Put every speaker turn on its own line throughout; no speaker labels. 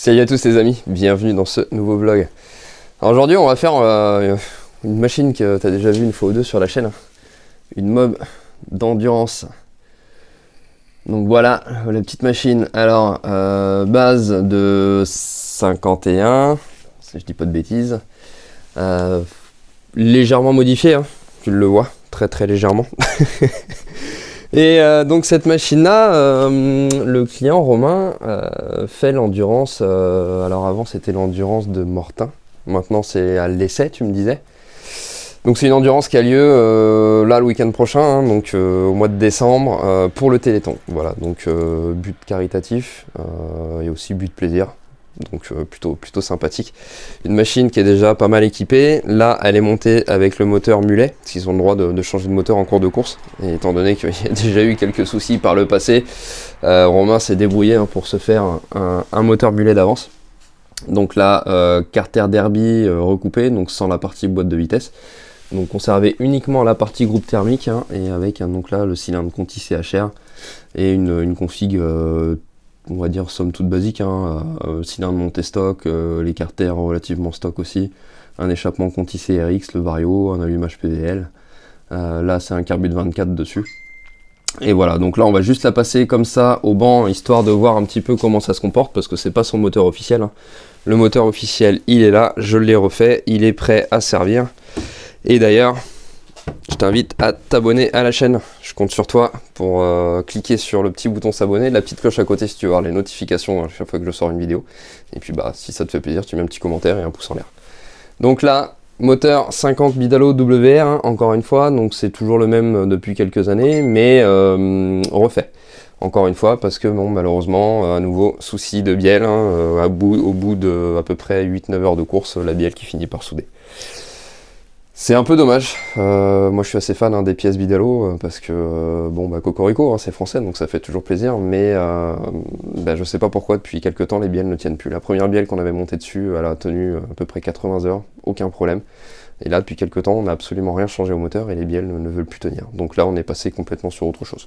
Salut à tous les amis, bienvenue dans ce nouveau vlog. Alors aujourd'hui on va faire une machine que tu as déjà vue une fois ou deux sur la chaîne. Une mob d'endurance. Donc voilà, la petite machine. Alors, base de 51, si je dis pas de bêtises. Légèrement modifiée, hein, tu le vois, très légèrement. Et donc cette machine-là, le client Romain fait l'endurance. Alors avant c'était l'endurance de Mortain, maintenant c'est à l'essai, tu me disais. Donc c'est une endurance qui a lieu là le week-end prochain, hein, donc au mois de décembre, pour le Téléthon. Voilà, donc but caritatif et aussi but plaisir. Donc plutôt sympathique. Une machine qui est déjà pas mal équipée. Là elle est montée avec le moteur mulet, parce qu'ils ont le droit de changer de moteur en cours de course. Et étant donné qu'il y a déjà eu quelques soucis par le passé, Romain s'est débrouillé hein, pour se faire un moteur mulet d'avance. Donc là, carter derby recoupé, donc sans la partie boîte de vitesse. Donc conserver uniquement la partie groupe thermique hein, et avec donc là le cylindre Conti CHR et une config on va dire somme toute basique, hein, cylindre monté stock, les carters relativement stock aussi, un échappement Conti CRX, le Vario, un allumage PVL, là c'est un carbu de 24 dessus. Et voilà, donc là on va juste la passer comme ça au banc, histoire de voir un petit peu comment ça se comporte, parce que c'est pas son moteur officiel. Hein. Le moteur officiel il est là, je l'ai refait, il est prêt à servir. Et d'ailleurs, je t'invite à t'abonner à la chaîne. Je compte sur toi pour cliquer sur le petit bouton s'abonner, la petite cloche à côté si tu veux avoir les notifications à chaque fois que je sors une vidéo. Et puis bah si ça te fait plaisir, tu mets un petit commentaire et un pouce en l'air. Donc là, moteur 50 Bidalo WR, hein, encore une fois, donc c'est toujours le même depuis quelques années, mais refait. Encore une fois, parce que bon, malheureusement, à nouveau, souci de bielle, hein, au bout de à peu près 8-9 heures de course, la bielle qui finit par souder. C'est un peu dommage, moi je suis assez fan hein, des pièces Bidalo, parce que, bon bah Cocorico, hein, c'est français, donc ça fait toujours plaisir, mais bah, je sais pas pourquoi, depuis quelques temps les bielles ne tiennent plus. La première bielle qu'on avait montée dessus, elle a tenu à peu près 80 heures, aucun problème. Et là, depuis quelques temps, on n'a absolument rien changé au moteur, et les bielles ne veulent plus tenir. Donc là, on est passé complètement sur autre chose.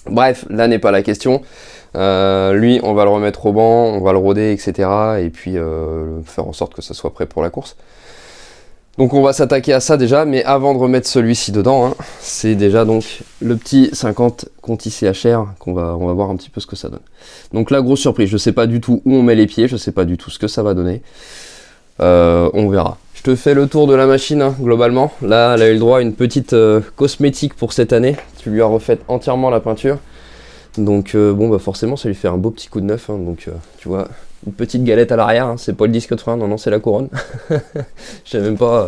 Bref, là n'est pas la question. Lui, on va le remettre au banc, on va le roder, etc. Et puis faire en sorte que ça soit prêt pour la course. Donc on va s'attaquer à ça déjà, mais avant de remettre celui-ci dedans, hein, c'est déjà donc le petit 50 Conti CHR on va voir un petit peu ce que ça donne. Donc là, grosse surprise, je sais pas du tout où on met les pieds, je sais pas du tout ce que ça va donner. On verra. Je te fais le tour de la machine, hein, globalement. Là, elle a eu le droit à une petite cosmétique pour cette année. Tu lui as refait entièrement la peinture. Donc bon, bah forcément, ça lui fait un beau petit coup de neuf. Hein, donc tu vois... Une petite galette à l'arrière, hein, c'est pas le disque de frein, non, c'est la couronne. J'ai même pas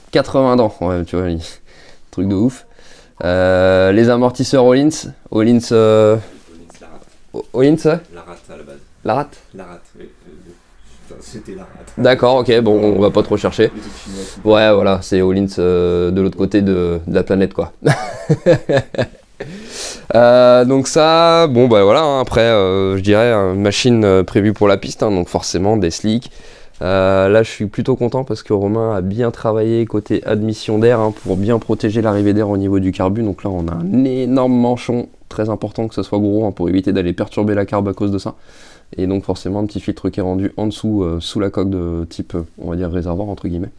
80 dents, ouais, tu vois, truc de ouf. Les amortisseurs Öhlins. Öhlins
La rate à la base.
La rate.
La rate, oui. C'était la rate.
D'accord, ok, bon, on va pas trop chercher. Ouais, voilà, c'est Öhlins de l'autre côté de la planète, quoi. Donc ça, bon bah voilà, hein, après je dirais une machine prévue pour la piste, hein, donc forcément des slicks. Là je suis plutôt content parce que Romain a bien travaillé côté admission d'air hein, pour bien protéger l'arrivée d'air au niveau du carbu. Donc là on a un énorme manchon, très important que ce soit gros hein, pour éviter d'aller perturber la carbe à cause de ça. Et donc forcément un petit filtre qui est rendu en dessous, sous la coque de type, on va dire réservoir entre guillemets.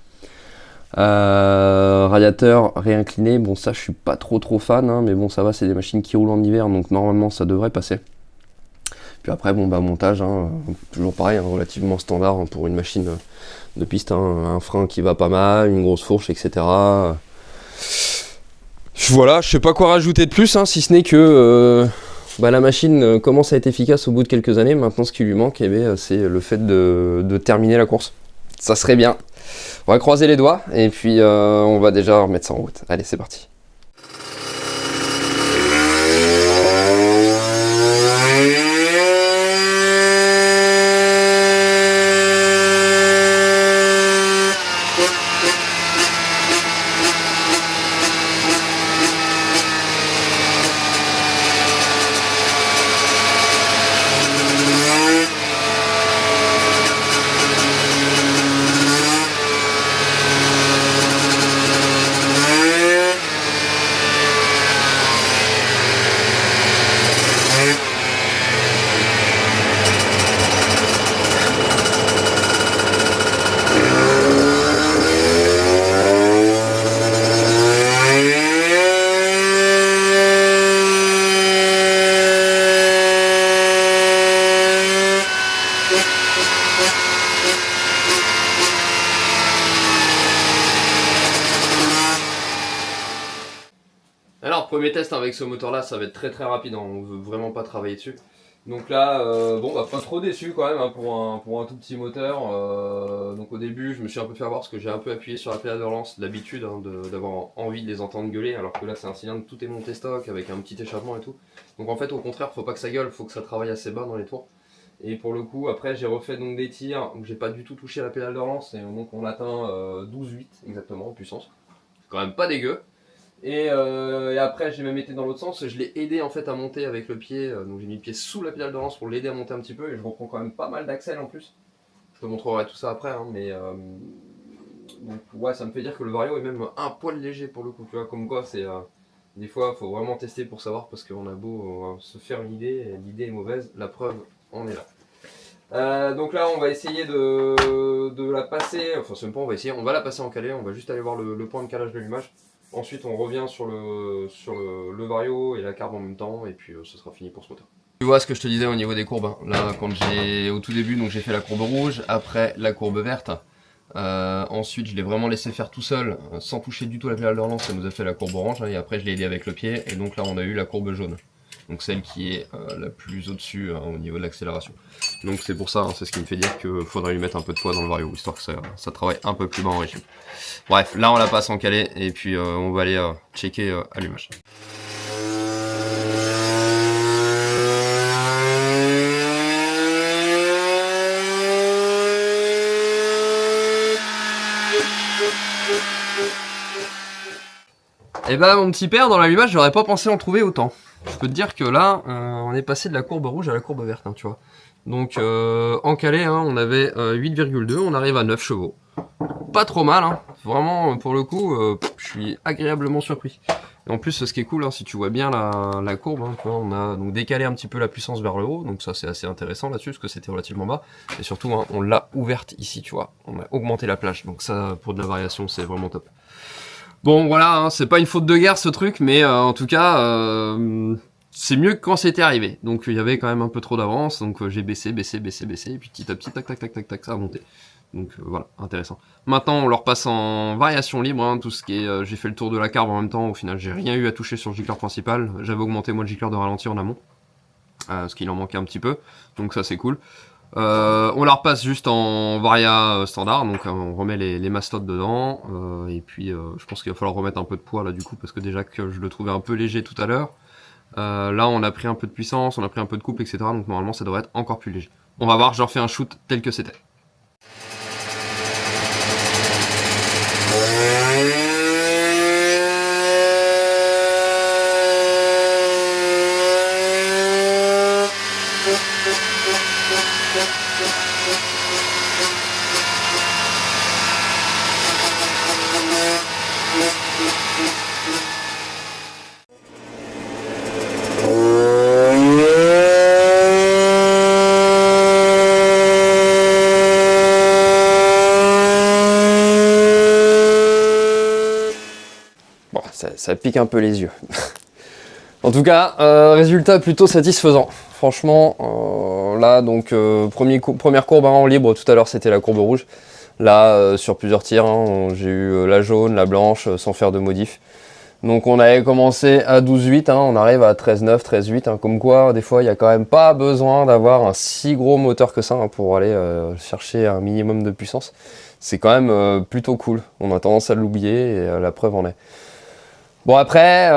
Radiateur réincliné, bon ça je suis pas trop fan hein, mais bon ça va, c'est des machines qui roulent en hiver donc normalement ça devrait passer. Puis après bon bah montage hein, toujours pareil hein, relativement standard hein, pour une machine de piste hein, un frein qui va pas mal, une grosse fourche etc. Voilà, je sais pas quoi rajouter de plus hein, si ce n'est que bah, la machine commence à être efficace au bout de quelques années. Maintenant ce qui lui manque c'est le fait de terminer la course, ça serait bien. On va croiser les doigts et puis on va déjà remettre ça en route. Allez, c'est parti. premier test avec ce moteur là, ça va être très rapide, hein. On veut vraiment pas travailler dessus. Donc là, bon bah pas trop déçu quand même hein, pour un tout petit moteur. Donc au début je me suis un peu fait avoir parce que j'ai un peu appuyé sur la pédale de relance d'habitude, hein, d'avoir envie de les entendre gueuler, alors que là c'est un cylindre, tout est monté stock avec un petit échappement et tout. Donc en fait au contraire faut pas que ça gueule, faut que ça travaille assez bas dans les tours. Et pour le coup après j'ai refait donc des tirs où j'ai pas du tout touché la pédale de relance et donc on atteint 12,8 exactement en puissance. C'est quand même pas dégueu. Et après j'ai même été dans l'autre sens, je l'ai aidé en fait à monter avec le pied, donc j'ai mis le pied sous la pédale de relance pour l'aider à monter un petit peu et je reprends quand même pas mal d'axel en plus. Je te montrerai tout ça après, hein, mais donc ouais ça me fait dire que le Vario est même un poil léger pour le coup, tu vois, comme quoi c'est des fois il faut vraiment tester pour savoir parce qu'on a beau se faire une idée, l'idée est mauvaise, la preuve on est là. Donc là on va essayer de la passer, enfin c'est même pas on va essayer, on va la passer en calé, on va juste aller voir le point de calage de l'allumage. Ensuite on revient sur le Vario et la carbe en même temps et puis ce sera fini pour ce moteur. Tu vois ce que je te disais au niveau des courbes, hein. Là quand au tout début donc j'ai fait la courbe rouge, après la courbe verte. Ensuite je l'ai vraiment laissé faire tout seul, sans toucher du tout la pédale de relance, ça nous a fait la courbe orange, hein, et après je l'ai aidé avec le pied et donc là on a eu la courbe jaune. Donc celle qui est la plus au-dessus hein, au niveau de l'accélération. Donc c'est pour ça, hein, c'est ce qui me fait dire qu'il faudrait lui mettre un peu de poids dans le Vario, histoire que ça travaille un peu plus bas en régime. Bref, là on la passe en calé et puis on va aller checker allumage. Et bah mon petit père, dans l'allumage, j'aurais pas pensé en trouver autant. Je peux te dire que là, on est passé de la courbe rouge à la courbe verte, hein, tu vois. Donc en calé, hein, on avait 8,2, on arrive à 9 chevaux. Pas trop mal, hein. Vraiment pour le coup, je suis agréablement surpris. Et en plus, ce qui est cool, hein, si tu vois bien la courbe, hein, tu vois, on a donc décalé un petit peu la puissance vers le haut, donc ça c'est assez intéressant là-dessus, parce que c'était relativement bas. Et surtout, hein, on l'a ouverte ici, tu vois. On a augmenté la plage, donc ça, pour de la variation, c'est vraiment top. Bon voilà, hein, c'est pas une faute de guerre ce truc, mais en tout cas, c'est mieux que quand c'était arrivé. Donc il y avait quand même un peu trop d'avance, donc j'ai baissé, et puis petit à petit, tac, ça a monté. Donc voilà, intéressant. Maintenant on leur passe en variation libre, hein, tout ce qui est... j'ai fait le tour de la carbe en même temps, au final j'ai rien eu à toucher sur le gicleur principal. J'avais augmenté moi le gicleur de ralenti en amont, parce qu'il en manquait un petit peu, donc ça c'est cool. On la repasse juste en varia standard, donc on remet les mastotes dedans, et puis je pense qu'il va falloir remettre un peu de poids là du coup, parce que déjà que je le trouvais un peu léger tout à l'heure, là on a pris un peu de puissance, on a pris un peu de couple, etc. Donc normalement ça devrait être encore plus léger. On va voir, je refais un shoot tel que c'était. Bon, ça pique un peu les yeux. En tout cas, résultat plutôt satisfaisant. Franchement, là, donc, première courbe hein, en libre, tout à l'heure c'était la courbe rouge. Là, sur plusieurs tirs, hein, j'ai eu la jaune, la blanche, sans faire de modif. Donc on avait commencé à 12,8, hein, on arrive à 13,9, 13,8, hein, comme quoi des fois il n'y a quand même pas besoin d'avoir un si gros moteur que ça hein, pour aller chercher un minimum de puissance. C'est quand même plutôt cool, on a tendance à l'oublier et la preuve en est. Bon après,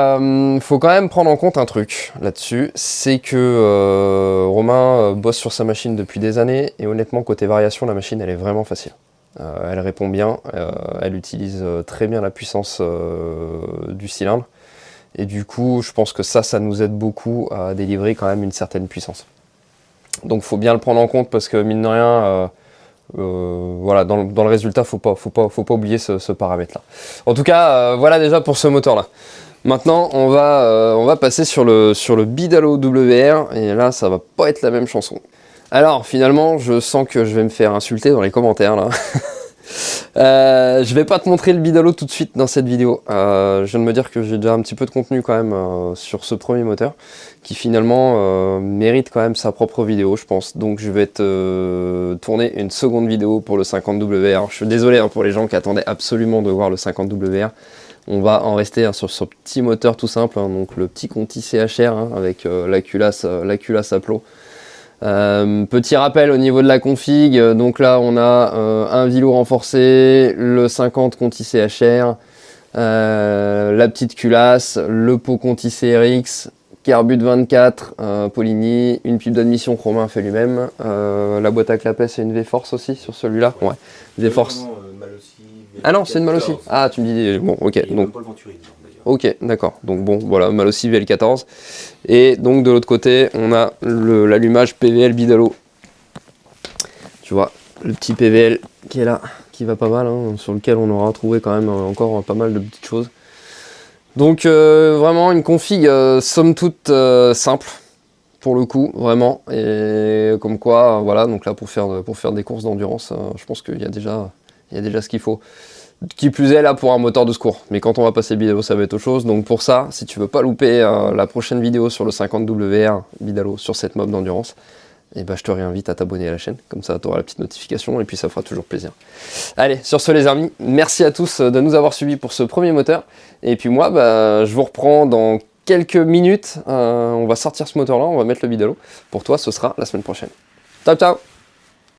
faut quand même prendre en compte un truc là-dessus, c'est que Romain bosse sur sa machine depuis des années et honnêtement côté variation la machine elle est vraiment facile. Elle répond bien, elle utilise très bien la puissance du cylindre et du coup je pense que ça nous aide beaucoup à délivrer quand même une certaine puissance. Donc faut bien le prendre en compte parce que mine de rien, voilà, dans le résultat faut pas oublier ce paramètre là. En tout cas voilà déjà pour ce moteur là. Maintenant on va passer sur le Bidalo WR et là ça va pas être la même chanson. Alors finalement je sens que je vais me faire insulter dans les commentaires là. Je vais pas te montrer le Bidalo tout de suite dans cette vidéo. Je viens de me dire que j'ai déjà un petit peu de contenu quand même sur ce premier moteur qui finalement mérite quand même sa propre vidéo je pense. Donc je vais te tourner une seconde vidéo pour le 50WR. Je suis désolé hein, pour les gens qui attendaient absolument de voir le 50WR. On va en rester hein, sur ce petit moteur tout simple, hein, donc le petit Conti CHR hein, avec la culasse à plot. Petit rappel au niveau de la config, donc là on a un Vilo renforcé, le 50 Conti CHR, la petite culasse, le pot Conti CRX, Carbut 24, Poligny, une pipe d'admission que Romain fait lui-même, la boîte à clapet c'est une V-Force aussi sur celui-là, ouais, V-Force. Ah non, c'est une Malossi. Ah, tu me dis, bon, ok.
Et
Donc,
Paul Venturini, d'ailleurs.
ok, d'accord. Donc bon, voilà, Malossi VL14. Et donc de l'autre côté, on a l'allumage PVL Bidalo. Tu vois, le petit PVL qui est là, qui va pas mal, hein, sur lequel on aura trouvé quand même encore pas mal de petites choses. Donc vraiment une config somme toute simple pour le coup, vraiment. Et comme quoi, voilà, donc là pour faire des courses d'endurance, je pense qu'il y a déjà ce qu'il faut. Qui plus est là pour un moteur de secours. Mais quand on va passer Bidalo, ça va être autre chose. Donc pour ça, si tu veux pas louper la prochaine vidéo sur le 50 WR Bidalo sur cette mob d'endurance, et ben je te réinvite à t'abonner à la chaîne. Comme ça, tu auras la petite notification et puis ça fera toujours plaisir. Allez, sur ce les amis, merci à tous de nous avoir suivis pour ce premier moteur. Et puis moi, bah, je vous reprends dans quelques minutes. On va sortir ce moteur-là, on va mettre le Bidalo. Pour toi, ce sera la semaine prochaine. Ciao, ciao!